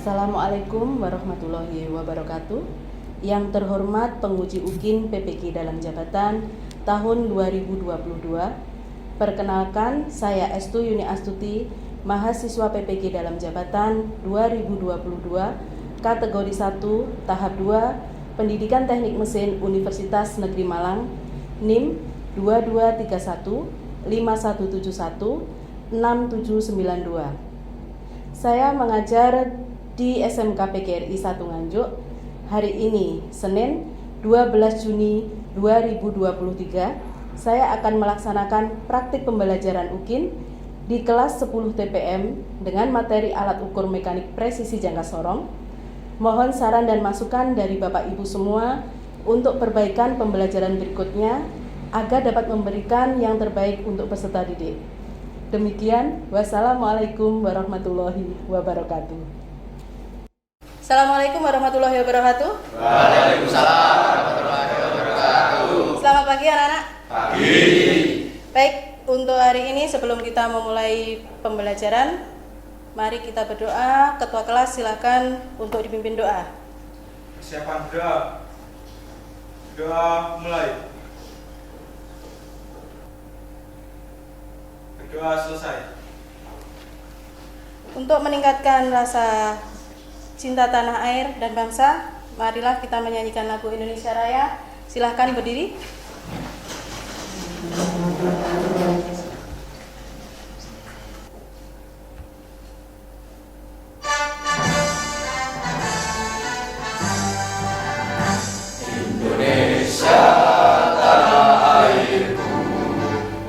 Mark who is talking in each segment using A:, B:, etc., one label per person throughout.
A: Assalamualaikum warahmatullahi wabarakatuh. Yang terhormat penguji UKIN PPG dalam jabatan tahun 2022. Perkenalkan, saya Estu Yuni Astuti, mahasiswa PPG dalam jabatan 2022, kategori 1, tahap 2, Pendidikan Teknik Mesin Universitas Negeri Malang, NIM 2231 5171 6792. Saya mengajar di SMK PGRI 1 Nganjuk. Hari ini, Senin 12 Juni 2023, saya akan melaksanakan praktik pembelajaran UKIN di kelas 10 TPM dengan materi alat ukur mekanik presisi jangka sorong. Mohon saran dan masukan dari Bapak Ibu semua untuk perbaikan pembelajaran berikutnya agar dapat memberikan yang terbaik untuk peserta didik. Demikian, wassalamualaikum warahmatullahi wabarakatuh. Assalamualaikum warahmatullahi wabarakatuh.
B: Waalaikumsalam warahmatullahi wabarakatuh.
A: Selamat pagi anak-anak.
B: Pagi.
A: Baik, untuk hari ini sebelum kita memulai pembelajaran, mari kita berdoa. Ketua kelas silakan untuk dipimpin doa.
C: Persiapan doa. Doa mulai. Doa selesai.
A: Untuk meningkatkan rasa cinta tanah air dan bangsa, marilah kita menyanyikan lagu Indonesia Raya. Silahkan berdiri.
B: Indonesia tanah airku,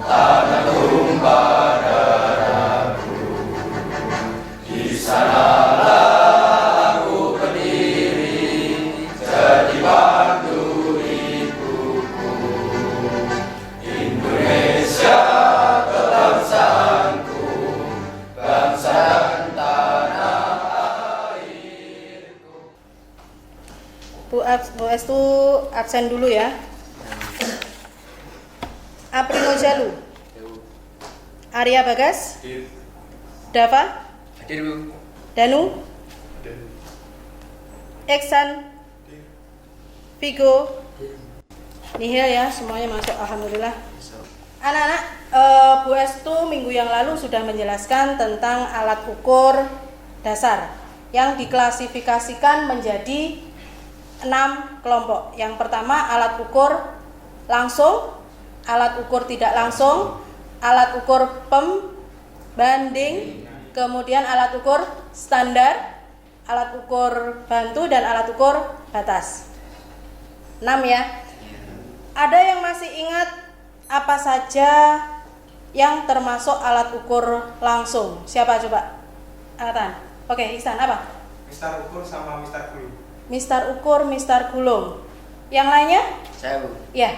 B: tanah tumpah darahku. Di sanalah aku berdiri, jadi batu ibuku. Indonesia kebangsaanku, bangsa dan tanah airku.
A: Bu Estu absen dulu ya. Aprino Jalu, Arya Bagas, Dava,
B: Hadir, Bu.
A: Danu, Eksan, Vigo, Nihil ya, semuanya masuk, alhamdulillah. Anak-anak, Bu Estu minggu yang lalu sudah menjelaskan tentang alat ukur dasar yang diklasifikasikan menjadi 6 kelompok. Yang pertama alat ukur langsung, alat ukur tidak langsung, alat ukur pembanding, kemudian alat ukur standar, alat ukur bantu, dan alat ukur batas. 6 ya. Ada yang masih ingat apa saja yang termasuk alat ukur langsung? Siapa coba? Angkatan. Oke, Ihsan apa?
C: Mister ukur sama Mister gulung.
A: Mister ukur, Mister gulung. Yang lainnya?
D: Saya, Bu.
A: Ya.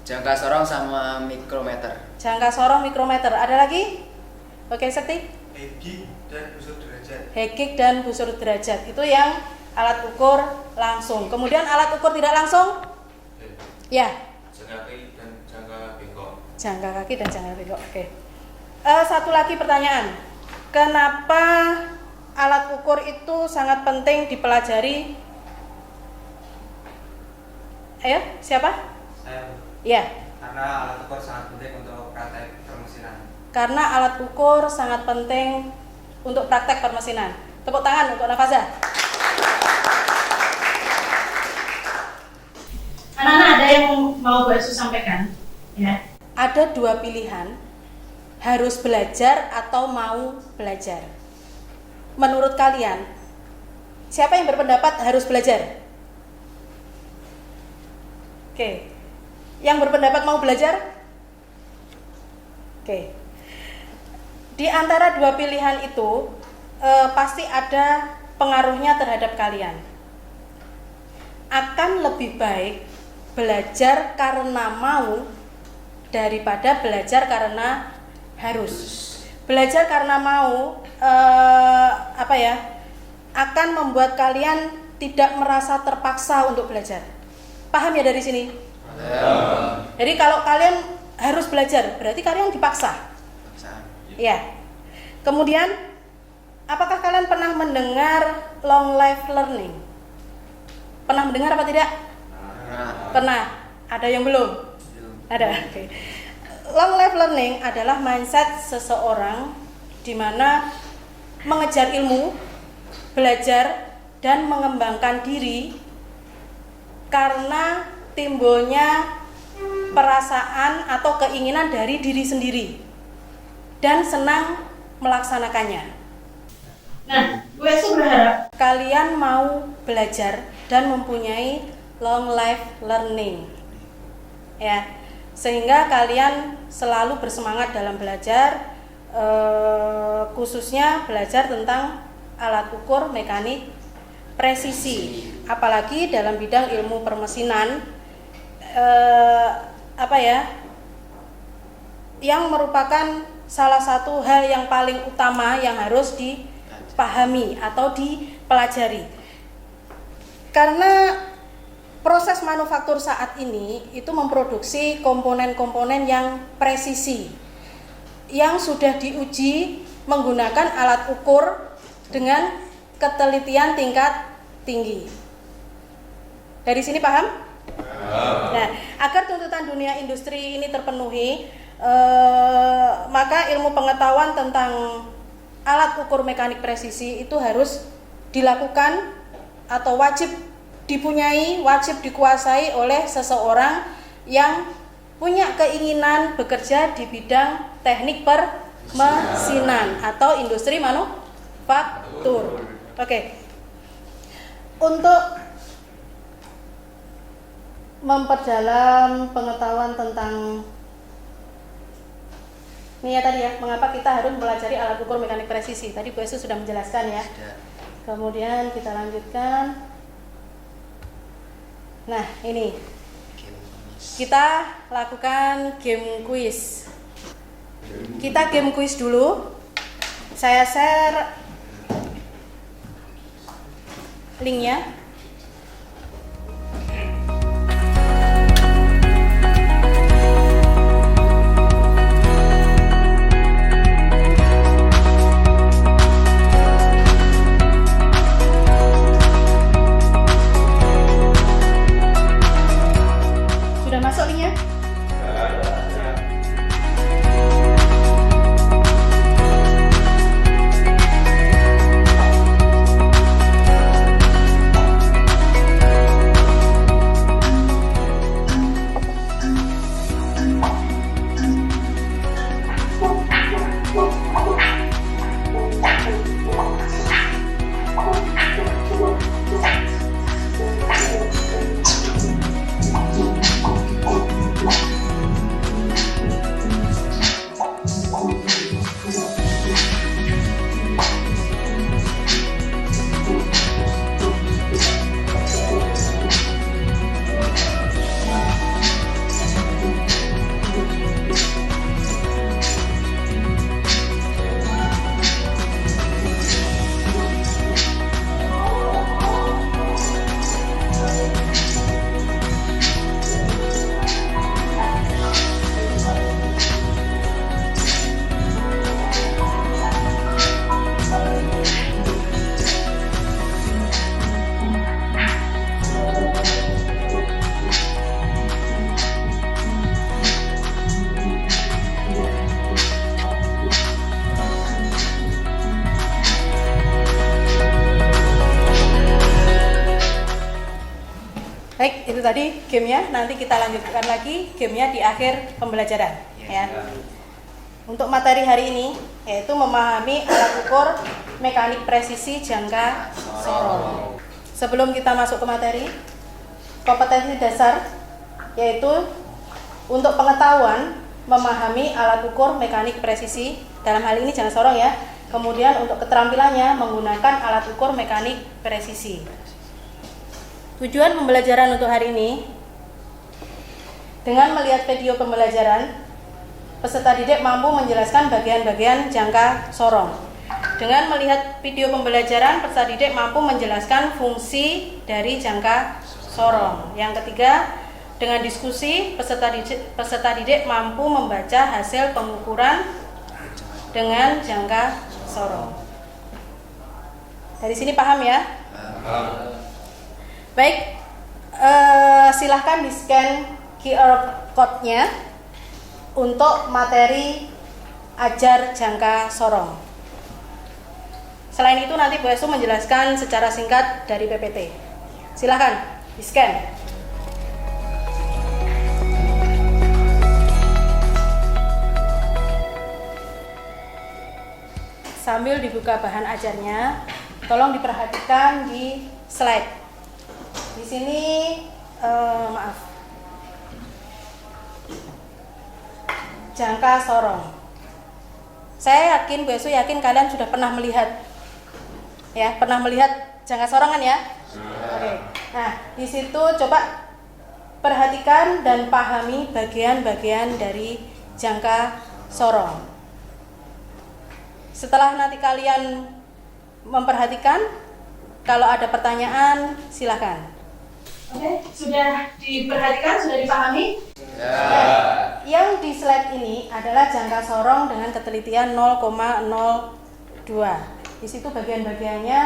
D: Jangka sorong sama mikrometer.
A: Jangka sorong, mikrometer. Ada lagi? Oke, Sekti.
C: Hegi dan busur derajat.
A: Hekik dan busur derajat. Itu yang alat ukur langsung. Kemudian alat ukur tidak langsung? Ya.
C: Jangka kaki dan jangka bengkok.
A: Jangka kaki dan jangka bengkok. Oke. Satu lagi pertanyaan. Kenapa alat ukur itu sangat penting dipelajari? Ayo, siapa?
C: Saya.
A: Ya.
C: Karena alat ukur sangat penting untuk praktek permesinan.
A: Karena alat ukur sangat penting untuk praktek permesinan. Tepuk tangan untuk Nafaza. Anak-anak, ada yang mau Bu Esu sampaikan? Ya. Ada 2 pilihan, harus belajar atau mau belajar. Menurut kalian, siapa yang berpendapat harus belajar? Oke. Yang berpendapat mau belajar? Oke. Di antara 2 pilihan itu pasti ada pengaruhnya terhadap kalian. Akan lebih baik belajar karena mau daripada belajar karena harus. Belajar karena mau akan membuat kalian tidak merasa terpaksa untuk belajar. Paham ya dari sini? Jadi kalau kalian harus belajar, berarti kalian dipaksa. Ya. Kemudian Apakah kalian pernah mendengar long life learning? Pernah mendengar apa tidak? Pernah. Ada yang belum? Ada. Oke. Long life learning adalah mindset seseorang di mana mengejar ilmu, belajar dan mengembangkan diri karena timbulnya perasaan atau keinginan dari diri sendiri dan senang melaksanakannya. Nah, gue berharap kalian mau belajar dan mempunyai long life learning, ya, sehingga kalian selalu bersemangat dalam belajar, khususnya belajar tentang alat ukur mekanik presisi, apalagi dalam bidang ilmu permesinan, yang merupakan salah satu hal yang paling utama yang harus dipahami atau dipelajari. Karena proses manufaktur saat ini itu memproduksi komponen-komponen yang presisi, yang sudah diuji menggunakan alat ukur dengan ketelitian tingkat tinggi. Dari sini paham? Nah, agar tuntutan dunia industri ini terpenuhi, maka ilmu pengetahuan tentang alat ukur mekanik presisi itu harus dilakukan atau wajib dipunyai, wajib dikuasai oleh seseorang yang punya keinginan bekerja di bidang teknik permesinan atau industri manufaktur. Oke. Untuk memperdalam pengetahuan tentang ini ya tadi ya, mengapa kita harus mempelajari alat ukur mekanik presisi. Tadi Bu Esu sudah menjelaskan ya. Kemudian kita lanjutkan. Nah, ini kita lakukan game quiz. Kita game quiz dulu. Saya share linknya. Sudah masuk linknya? Baik, itu tadi gamenya. Nanti kita lanjutkan lagi gamenya di akhir pembelajaran ya. Untuk materi hari ini yaitu memahami alat ukur mekanik presisi jangka sorong. Sebelum kita masuk ke materi, kompetensi dasar yaitu untuk pengetahuan memahami alat ukur mekanik presisi, dalam hal ini jangka sorong ya. Kemudian untuk keterampilannya menggunakan alat ukur mekanik presisi. Tujuan pembelajaran untuk hari ini, dengan melihat video pembelajaran, peserta didik mampu menjelaskan bagian-bagian jangka sorong. Dengan melihat video pembelajaran, peserta didik mampu menjelaskan fungsi dari jangka sorong. Yang ketiga, dengan diskusi, peserta didik mampu membaca hasil pengukuran dengan jangka sorong. Dari sini paham ya? Baik, silahkan di-scan QR code-nya untuk materi ajar jangka sorong. Selain itu nanti Bu Esu menjelaskan secara singkat dari PPT. Silahkan di-scan. Sambil dibuka bahan ajarnya, tolong diperhatikan di slide. Di sini, jangka sorong. Saya yakin, Bu Esu yakin kalian sudah pernah melihat, ya, pernah melihat jangka sorongan ya. Oke. Nah, di situ coba perhatikan dan pahami bagian-bagian dari jangka sorong. Setelah nanti kalian memperhatikan, kalau ada pertanyaan silahkan. Oke, sudah diperhatikan, sudah dipahami? Ya. Yang di slide ini adalah jangka sorong dengan ketelitian 0,02. Di situ bagian-bagiannya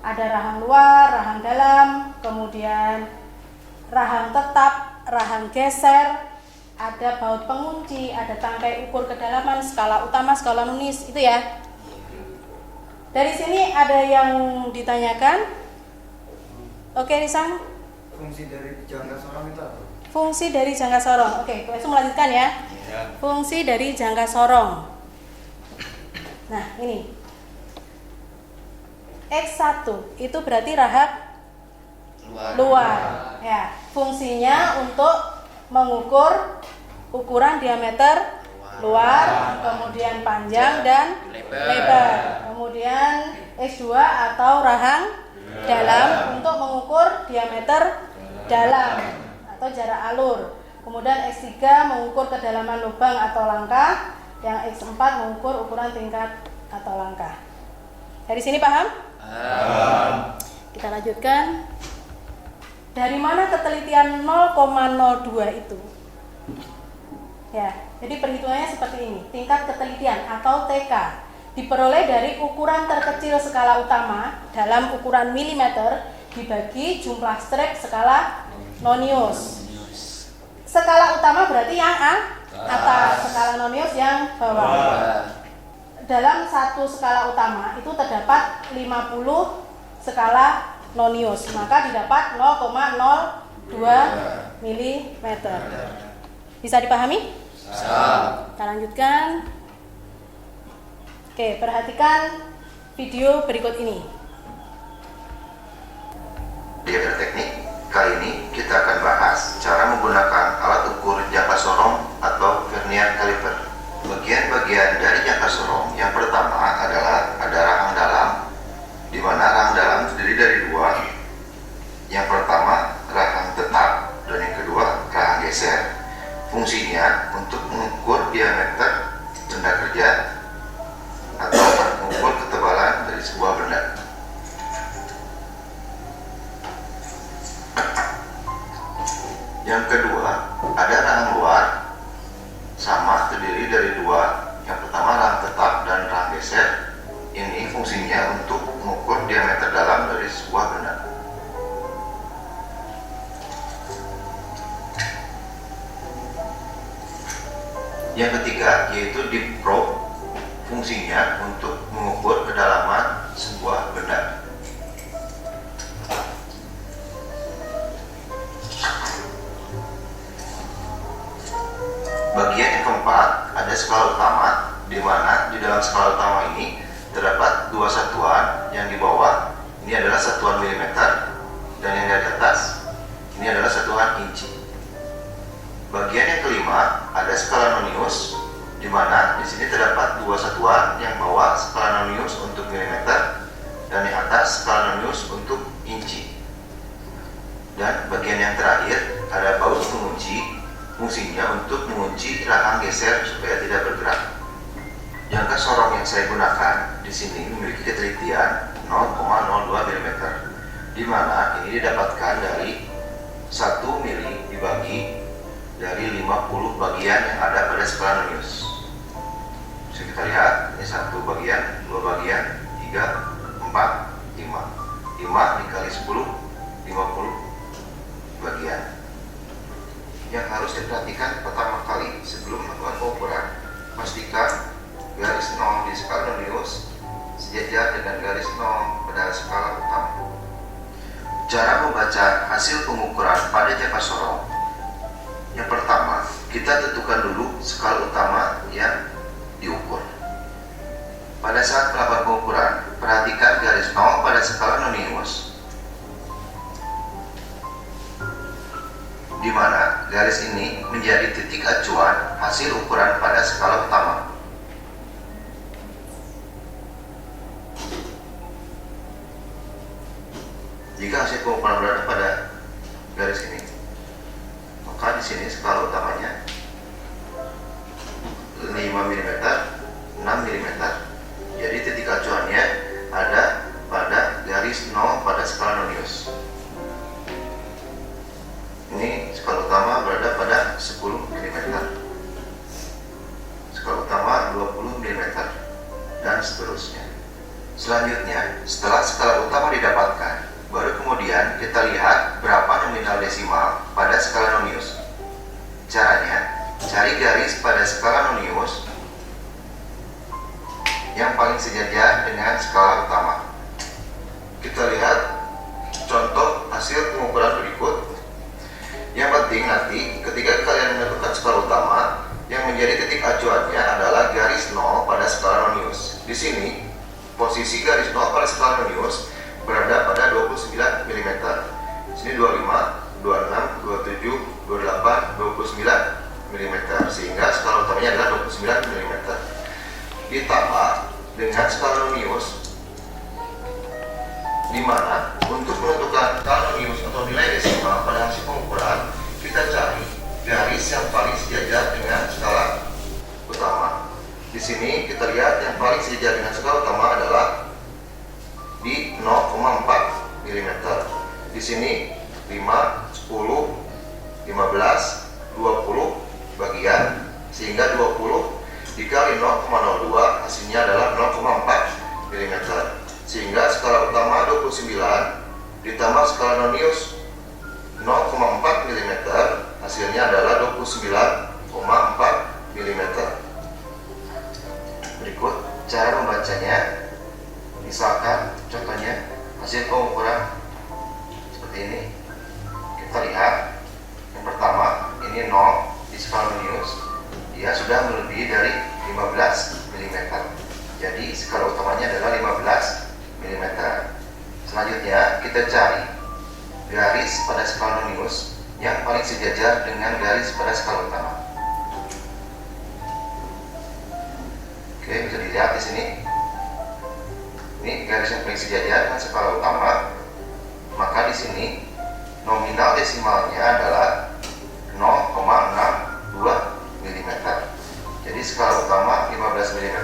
A: ada rahang luar, rahang dalam, kemudian rahang tetap, rahang geser, ada baut pengunci, ada tangkai ukur kedalaman, skala utama, skala nunis, itu ya. Dari sini ada yang ditanyakan? Oke, Risang.
C: Fungsi dari jangka sorong itu apa?
A: Fungsi dari jangka sorong. Oke, langsung melanjutkan ya. Fungsi dari jangka sorong. Nah, ini. X1 itu berarti rahang luar. Ya, fungsinya untuk mengukur ukuran diameter luar, kemudian panjang dan lebar. Kemudian X2 atau rahang dalam untuk mengukur diameter dalam atau jarak alur. Kemudian X3 mengukur kedalaman lubang atau langkah, yang X4 mengukur ukuran tingkat atau langkah. Dari sini paham? Kita lanjutkan. Dari mana ketelitian 0,02 itu? Ya, jadi perhitungannya seperti ini. Tingkat ketelitian atau TK diperoleh dari ukuran terkecil skala utama dalam ukuran milimeter dibagi jumlah strip skala nonius. Skala utama berarti yang atas, skala nonius yang bawah. Dalam satu skala utama itu terdapat 50 skala nonius, maka didapat 0,02 mm. Bisa dipahami? Kita lanjutkan. Oke, perhatikan video berikut ini.
E: Di akhir teknik kali ini kita akan bahas cara menggunakan alat ukur jangka sorong atau vernier caliper. Bagian-bagian dari jangka sorong yang pertama adalah ada rahang dalam, di mana rahang dalam terdiri dari dua. Yang pertama rahang tetap dan yang kedua rahang geser. Fungsinya untuk mengukur diameter benda kerja atau mengukur ketebalan dari sebuah benda. Yang kedua ada rahang luar, sama terdiri dari dua. Yang pertama rahang tetap dan rahang geser. Ini fungsinya untuk mengukur diameter dalam dari sebuah benda. Yang ketiga yaitu deep probe, fungsinya untuk mengukur kedalaman sebuah benda. Bagian yang keempat ada skala utama, di mana di dalam skala utama ini terdapat dua satuan. Yang di bawah ini adalah satuan milimeter dan yang di atas ini adalah satuan inci. Bagian yang kelima ada skala nonius, di mana di sini terdapat dua satuan. Yang bawah skala nonius untuk milimeter dan yang atas skala nonius untuk inci. Dan bagian yang terakhir ada baut pengunci, fungsinya untuk mengunci rahang geser supaya tidak bergerak. Jangka sorong yang saya gunakan di sini memiliki ketelitian 0,02 mm, di mana ini didapatkan dari 1 mili dibagi dari 50 bagian yang ada pada skala nonius. Bisa kita lihat, ini 1 bagian, 2 bagian, 3, 4, 5, 5 dikali 10, 50 bagian. Yang harus diperhatikan pertama kali sebelum melakukan pengukuran, pastikan garis 0 di skala nonius sejajar dengan garis 0 pada skala utama. Cara membaca hasil pengukuran pada jangka sorong. Yang pertama, kita tentukan dulu skala utama yang diukur. Pada saat melakukan pengukuran, perhatikan garis 0 pada skala nonius, di mana garis ini menjadi titik acuan hasil ukuran pada skala utama. Jika hasil pengukuran berada pada garis ini, maka di sini skala utamanya 5 mm, 6 mm. Jadi titik acuannya ada pada garis 0 pada skala nonius. Ini skala utama berada pada 10 mm, skala utama 20 mm, dan seterusnya. Selanjutnya, setelah skala utama didapatkan, baru kemudian kita lihat berapa nominal desimal pada skala nonius. Caranya, cari garis pada skala nonius yang paling sejajar dengan skala utama. Kita lihat contoh hasil pengukuran berikut. Yang penting nanti ketika kalian menentukan skala utama, yang menjadi titik acuannya adalah garis 0 pada skala nonius. Di sini, posisi garis 0 pada skala nonius berada pada 29 mm. Di sini 25, 26, 27, 28, 29 mm. Sehingga skala utamanya adalah 29 mm. Ditambah dengan skala nonius, di mana untuk menentukan skala nonius atau nilai desimal pada hasil pengukuran, kita cari garis yang paling sejajar dengan skala utama. Di sini kita lihat yang paling sejajar dengan skala utama adalah di 0,4 mm. Di sini 5, 10, 15, 20 bagian, sehingga 20 dikali 0,02 hasilnya adalah 0,4 mm. Sehingga skala utama 29 ditambah skala nonius 0,4 mm hasilnya adalah 29,4 mm. Berikut cara membacanya. Misalkan contohnya hasil pengukuran seperti ini. Kita lihat yang pertama, ini 0 di skala nonius, dia sudah melebihi dari 15 mm. Jadi skala utamanya adalah 15 mm. Selanjutnya kita cari garis pada skala nonius yang paling sejajar dengan garis pada skala utama. Oke, bisa dilihat di sini. Ini garis yang paling sejajar dengan skala utama. Maka di sini nominal desimalnya adalah 0,62 mm. Jadi skala utama 15 mm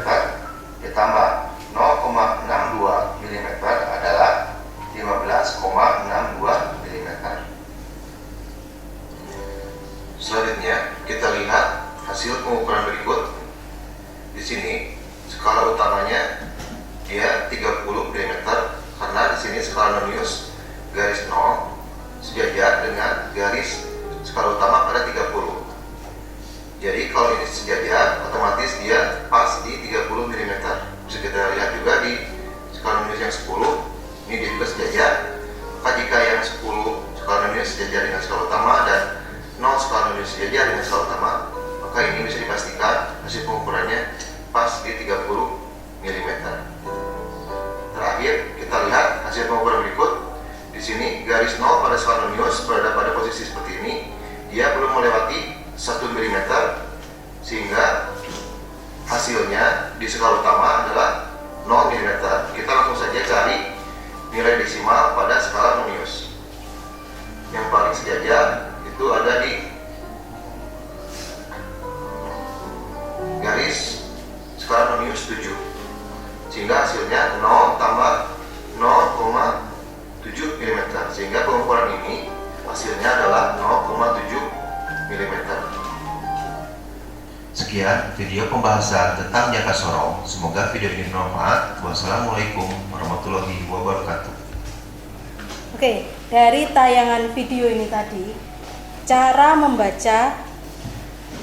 E: ditambah 0,62 mm adalah 15,62 mm. Selanjutnya kita lihat hasil pengukuran berikut. Di sini skala utamanya dia 30 mm, karena di sini skala nonius garis 0 sejajar dengan garis skala utama pada 30. Jadi kalau ini sejajar, otomatis dia pas di 30 mm. Bisa kita lihat juga di skala nonius yang 10, ini dia juga sejajar. Maka jika yang 10 skala nonius sejajar dengan skala utama dan 0 skala nonius sejajar dengan skala utama, maka ini bisa dipastikan hasil pengukurannya pas di 30 mm. Terakhir, kita lihat hasil pengukuran berikut. Di sini garis 0 pada skala nonius berada pada posisi seperti ini. Dia belum melewati 1 mm, sehingga hasilnya di skala utama adalah 0 mm. Kita langsung saja cari nilai desimal pada skala nonius. Yang paling sejajar itu ada di garis skala nonius 7, sehingga hasilnya 0 tambah 0,7 mm. Sehingga pengukuran ini hasilnya adalah 0,7 mm. Sekian video pembahasan tentang jangka sorong. Semoga video ini bermanfaat. Wassalamualaikum warahmatullahi wabarakatuh.
A: Oke, dari tayangan video ini tadi, cara membaca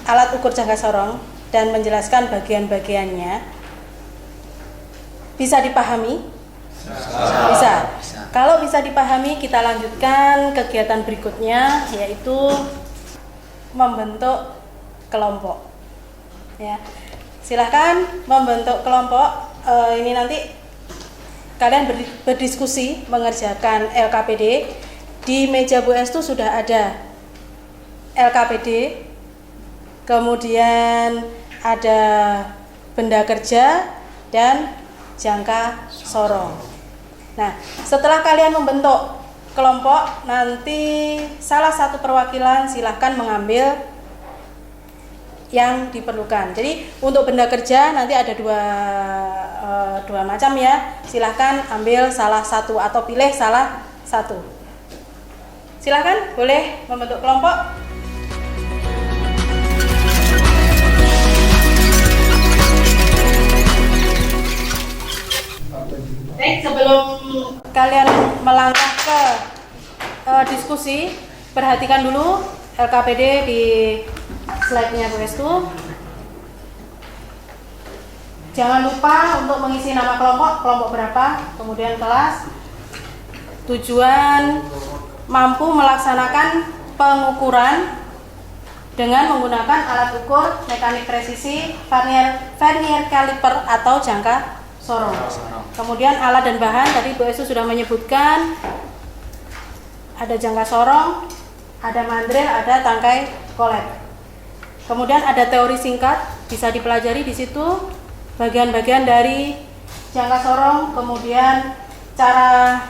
A: alat ukur jangka sorong dan menjelaskan bagian-bagiannya bisa dipahami? Bisa. Kalau bisa dipahami, kita lanjutkan kegiatan berikutnya, yaitu membentuk kelompok. Ya, silahkan membentuk kelompok. Ini nanti kalian berdiskusi mengerjakan LKPD. Di meja Bu Estu sudah ada LKPD, kemudian ada benda kerja dan jangka sorong. Nah, setelah kalian membentuk kelompok, nanti salah satu perwakilan silahkan mengambil yang diperlukan. Jadi untuk benda kerja nanti ada dua macam ya. Silahkan ambil salah satu atau pilih salah satu. Silahkan, boleh membentuk kelompok. Baik, sebelum kalian melangkah ke diskusi, perhatikan dulu LKPD di slide-nya Bu Estu. Jangan lupa untuk mengisi nama kelompok berapa, kemudian kelas, tujuan, mampu melaksanakan pengukuran dengan menggunakan alat ukur mekanik presisi, vernier caliper atau jangka sorong. Kemudian alat dan bahan, tadi Bu Estu sudah menyebutkan ada jangka sorong, ada mandril, ada tangkai kolet. Kemudian ada teori singkat, bisa dipelajari di situ bagian-bagian dari jangka sorong, kemudian cara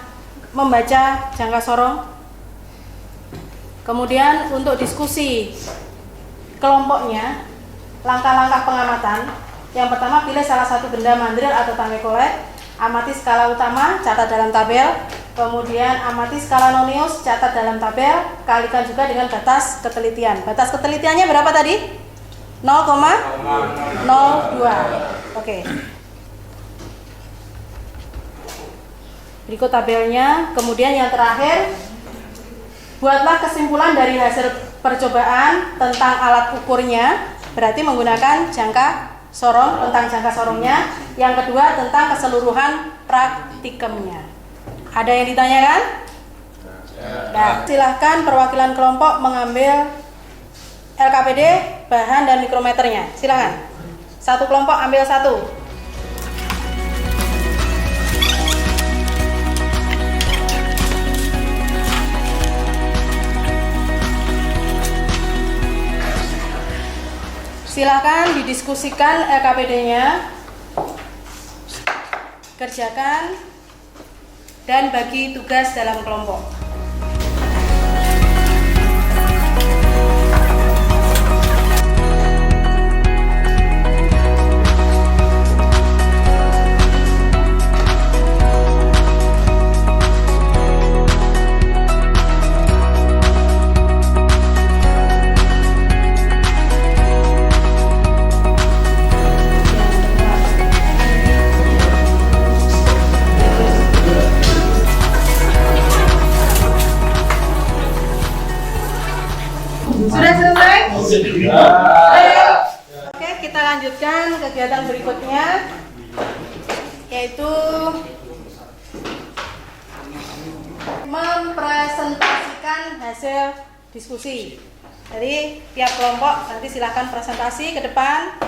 A: membaca jangka sorong. Kemudian untuk diskusi kelompoknya, langkah-langkah pengamatan. Yang pertama, pilih salah satu benda mandril atau tangkai kolet. Amati skala utama, catat dalam tabel. Kemudian amati skala nonius, catat dalam tabel. Kalikan juga dengan batas ketelitian. Batas ketelitiannya berapa tadi? 0,02. Oke. Berikut tabelnya. Kemudian yang terakhir, buatlah kesimpulan dari hasil percobaan tentang alat ukurnya. Berarti menggunakan jangka sorong, tentang jangka sorongnya. Yang kedua tentang keseluruhan praktikumnya. Ada yang ditanyakan? Nah, silahkan perwakilan kelompok mengambil LKPD, bahan dan mikrometernya. Silahkan. Satu kelompok ambil satu. Silahkan didiskusikan LKPD-nya, kerjakan, dan bagi tugas dalam kelompok. Sudah selesai? Oke, kita lanjutkan kegiatan berikutnya, yaitu mempresentasikan hasil diskusi. Jadi tiap kelompok nanti silahkan presentasi ke depan.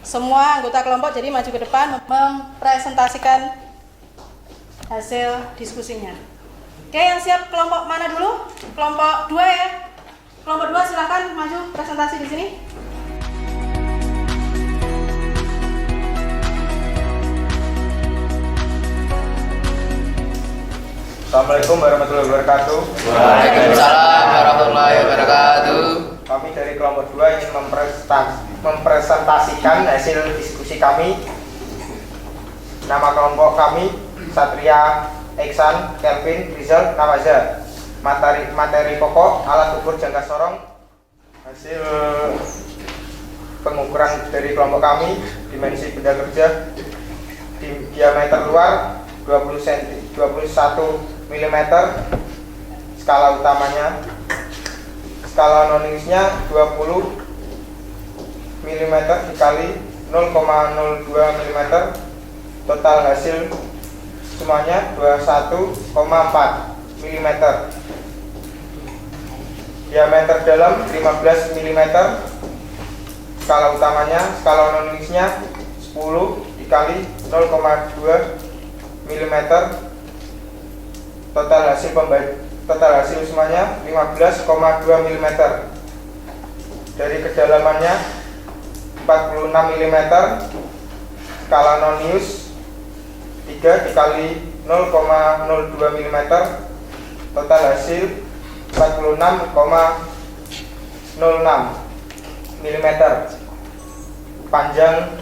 A: Semua anggota kelompok jadi maju ke depan mempresentasikan hasil diskusinya. Oke, yang siap kelompok mana dulu? Kelompok 2 ya. Kelompok 2 silahkan maju presentasi di sini.
C: Assalamualaikum warahmatullahi wabarakatuh.
D: Waalaikumsalam warahmatullahi wabarakatuh.
C: Kami dari kelompok 2 ingin mempresentasikan hasil diskusi kami. Nama kelompok kami Satria, Iksan, Kelvin, Rizal, Nawaza. Materi pokok alat ukur jangka sorong. Hasil pengukuran dari kelompok kami, dimensi benda kerja, diameter luar 21 mm skala utamanya, skala non-linearsnya 20 mm dikali 0,02 mm, total hasil semuanya 21,4 mm. Diameter dalam 15 mm, skala utamanya, skala non-linearsnya 10 dikali 0,2 mm, total hasil semuanya 15,2 mm. Dari kedalamannya 46 mm, skala non-linears 3 dikali 0,02 mm, total hasil 46,06 mm. Panjang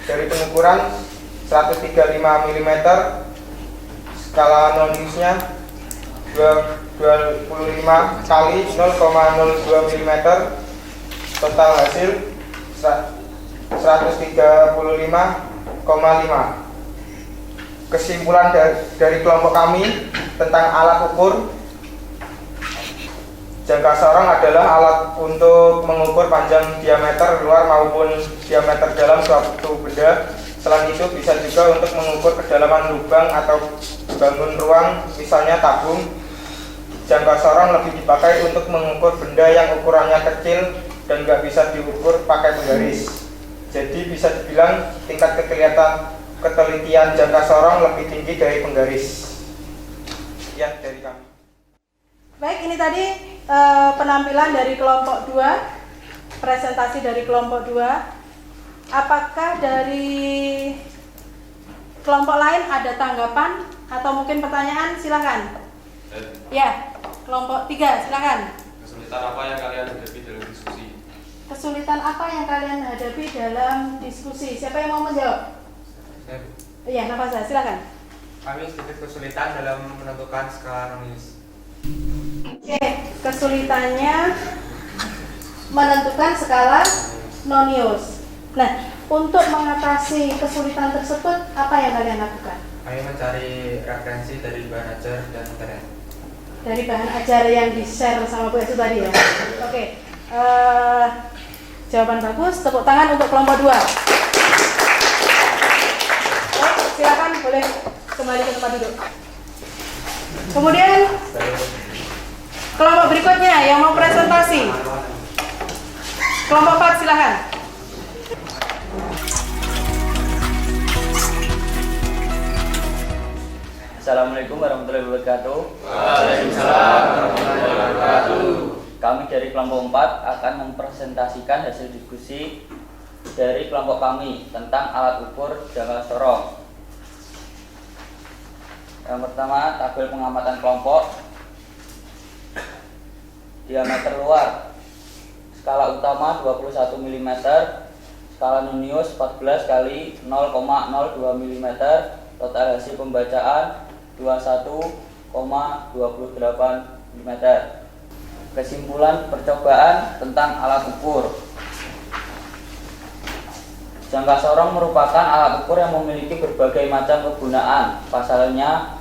C: dari pengukuran 135 mm, skala non-linearsnya 25 kali 0,02 mm, total hasil 135,5. Kesimpulan dari kelompok kami tentang alat ukur jangka sorong adalah alat untuk mengukur panjang diameter luar maupun diameter dalam suatu benda. Selain itu bisa juga untuk mengukur kedalaman lubang atau bangun ruang, misalnya tabung. Jangka sorong lebih dipakai untuk mengukur benda yang ukurannya kecil dan nggak bisa diukur pakai penggaris. Jadi bisa dibilang tingkat ketelitian jangka sorong lebih tinggi dari penggaris. Ya, dari kami.
A: Baik, ini tadi penampilan dari kelompok 2, presentasi dari kelompok 2. Apakah dari kelompok lain ada tanggapan atau mungkin pertanyaan? Silakan. Ya, kelompok 3, silakan.
B: Kesulitan apa yang kalian hadapi dalam diskusi?
A: Kesulitan apa yang kalian hadapi dalam diskusi? Siapa yang mau menjawab? Iya, Nafasa, silakan.
F: Kami sedikit kesulitan dalam menentukan skala non-linears.
A: Oke, kesulitannya menentukan skala non-linears. Nah, untuk mengatasi kesulitan tersebut, apa yang kalian lakukan?
F: Kami mencari referensi dari bahan ajar dan internet.
A: Dari bahan ajar yang di-share sama Bu Esu tadi ya? Oke, jawaban bagus, tepuk tangan untuk kelompok 2. Silakan, boleh kembali ke tempat duduk. Kemudian kelompok berikutnya yang mau presentasi, kelompok 4, silakan.
D: Assalamualaikum warahmatullahi wabarakatuh.
B: Waalaikumsalam warahmatullahi wabarakatuh.
D: Kami dari kelompok 4 akan mempresentasikan hasil diskusi dari kelompok kami tentang alat ukur jangka sorong. Yang pertama, tabel pengamatan kelompok. Diameter luar, skala utama 21 mm, skala non-linears 14 kali 0,02 mm, total hasil pembacaan 21,28 mm. Kesimpulan percobaan tentang alat ukur. Jangka sorong merupakan alat ukur yang memiliki berbagai macam kegunaan. Pasalnya,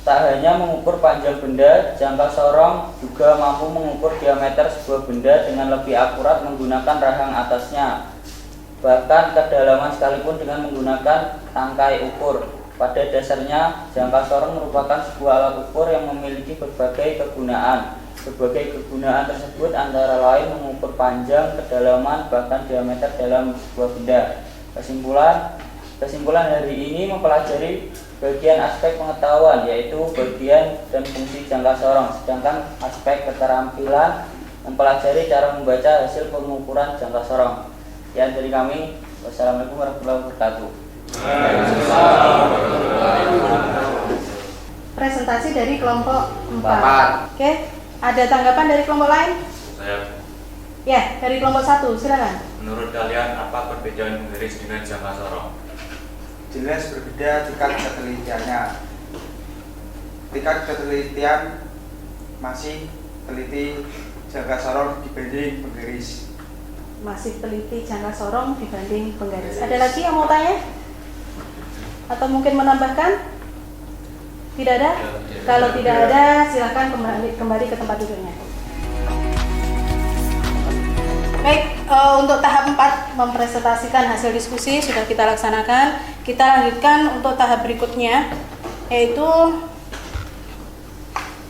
D: tak hanya mengukur panjang benda, jangka sorong juga mampu mengukur diameter sebuah benda dengan lebih akurat menggunakan rahang atasnya. Bahkan kedalaman sekalipun dengan menggunakan tangkai ukur. Pada dasarnya, jangka sorong merupakan sebuah alat ukur yang memiliki berbagai kegunaan. Berbagai kegunaan tersebut antara lain mengukur panjang, kedalaman, bahkan diameter dalam sebuah benda. Kesimpulan hari ini mempelajari bagian aspek pengetahuan, yaitu bagian dan fungsi jangka sorong, sedangkan aspek keterampilan mempelajari cara membaca hasil pengukuran jangka sorong. Sekian dari kami. Wassalamualaikum warahmatullahi wabarakatuh.
A: Presentasi dari kelompok 4. Oke, ada tanggapan dari kelompok lain?
B: Saya.
A: Ya, dari kelompok 1, silakan.
B: Menurut kalian apa perbedaan penggaris dengan jangka sorong?
C: Jelas berbeda tingkat ketelitiannya. Tingkat ketelitian masih teliti jangka sorong dibanding penggaris.
A: Masih teliti jangka sorong dibanding penggaris. Ada lagi yang mau tanya? Atau mungkin menambahkan? Tidak ada? Kalau tidak ada, silakan kembali ke tempat duduknya. Baik, untuk tahap 4 mempresentasikan hasil diskusi sudah kita laksanakan. Kita lanjutkan untuk tahap berikutnya, yaitu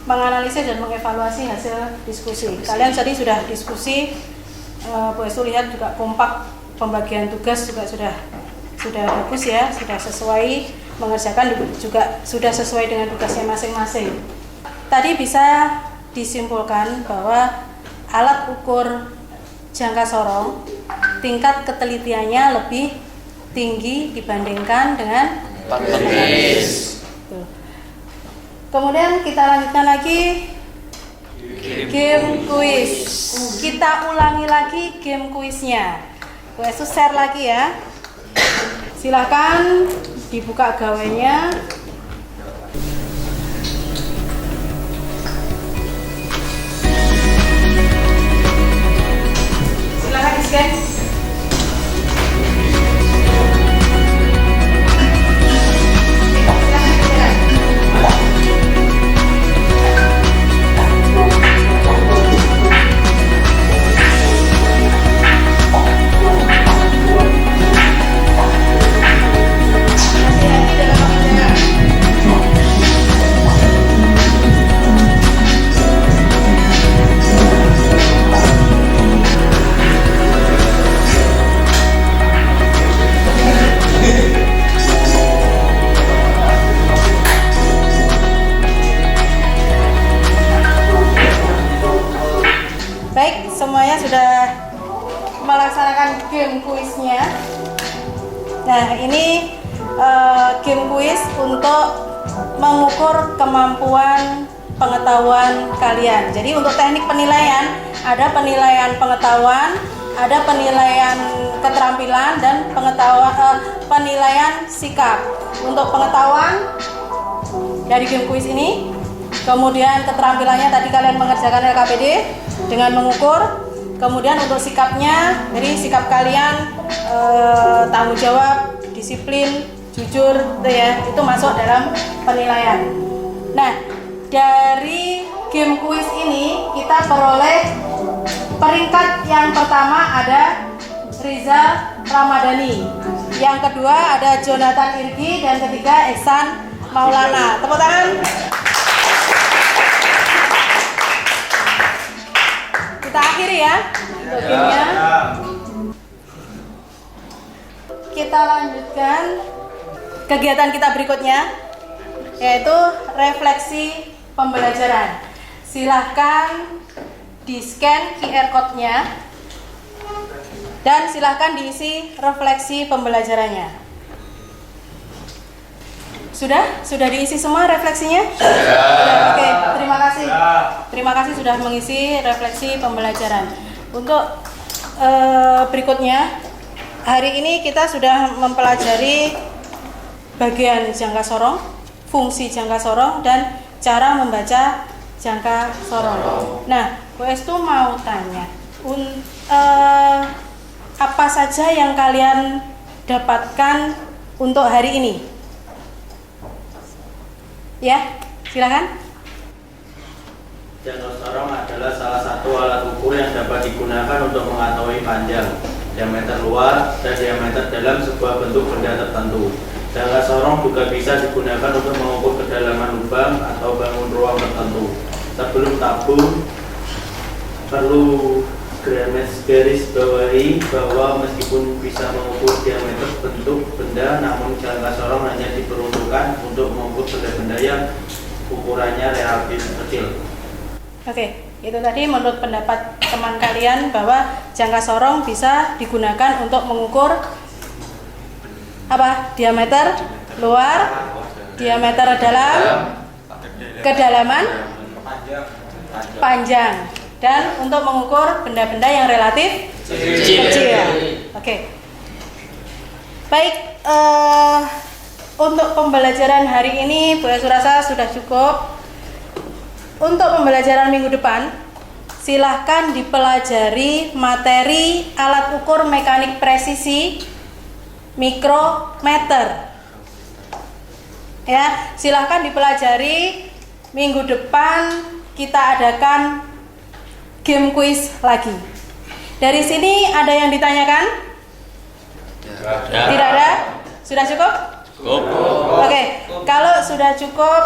A: menganalisis dan mengevaluasi hasil diskusi. Kalian tadi sudah diskusi, Bu Estu lihat juga kompak, pembagian tugas juga sudah bagus ya, sudah sesuai, mengerjakan juga sudah sesuai dengan tugasnya masing-masing. Tadi bisa disimpulkan bahwa alat ukur jangka sorong tingkat ketelitiannya lebih tinggi dibandingkan dengan magnetis. Kemudian kita lanjutkan lagi game quiz. Kita ulangi lagi game quiznya. Bu Estu share lagi ya. Silakan dibuka gawainya. Silakan di-scan. Baik, semuanya sudah melaksanakan game quiznya. Nah, ini game quiz untuk mengukur kemampuan pengetahuan kalian. Jadi untuk teknik penilaian, ada penilaian pengetahuan, ada penilaian keterampilan, dan penilaian sikap. Untuk pengetahuan dari game quiz ini, kemudian keterampilannya tadi kalian mengerjakan LKPD dengan mengukur. Kemudian untuk sikapnya, jadi sikap kalian tanggung jawab, disiplin, jujur, itu masuk dalam penilaian. Nah, dari game quiz ini kita peroleh peringkat yang pertama ada Rizal Ramadhani, yang kedua ada Jonathan Irgi, dan ketiga Ihsan Maulana. Tepuk tangan. Kita akhiri ya untuk gamenya. Kita lanjutkan kegiatan kita berikutnya, yaitu refleksi pembelajaran. Silahkan di-scan QR code-nya dan silahkan diisi refleksi pembelajarannya. Sudah diisi semua refleksinya? Sudah. Oke, terima kasih. Terima kasih sudah mengisi refleksi pembelajaran. Untuk berikutnya, hari ini kita sudah mempelajari bagian jangka sorong, fungsi jangka sorong, dan cara membaca jangka sorong. Nah, Bu Estu mau tanya, apa saja yang kalian dapatkan untuk hari ini? Ya, silakan.
G: Jangka sorong adalah salah satu alat ukur yang dapat digunakan untuk mengetahui panjang, diameter luar, dan diameter dalam sebuah bentuk benda tertentu. Jangka sorong juga bisa digunakan untuk mengukur kedalaman lubang atau bangun ruang tertentu. Sebelum tabung, perlu garis bawahi bahwa meskipun bisa mengukur diameter bentuk benda, namun jangka sorong hanya diperuntukkan untuk mengukur benda-benda yang ukurannya relatif kecil.
A: Oke, itu tadi menurut pendapat teman kalian bahwa jangka sorong bisa digunakan untuk mengukur apa? Diameter luar, diameter dalam, kedalaman, panjang, dan untuk mengukur benda-benda yang relatif kecil. Oke. Baik, untuk pembelajaran hari ini Bu Estu rasa sudah cukup. Untuk pembelajaran minggu depan, silahkan dipelajari materi alat ukur mekanik presisi mikrometer.
H: Ya, silahkan dipelajari. Minggu depan kita adakan game quiz lagi. Dari sini ada yang ditanyakan? Tidak ada? Sudah cukup? Oke, kalau sudah cukup,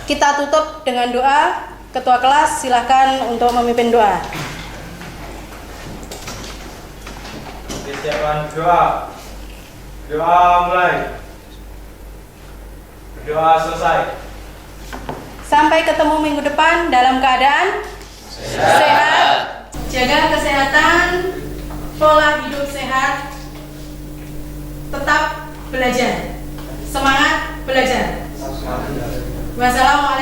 H: kita tutup dengan doa. Ketua kelas silahkan untuk memimpin doa.
F: Disiapkan doa. Doa mulai. Doa selesai.
H: Sampai ketemu minggu depan dalam keadaan sehat. Jaga kesehatan, pola hidup sehat, tetap belajar. Semangat belajar. Wassalamualaikum.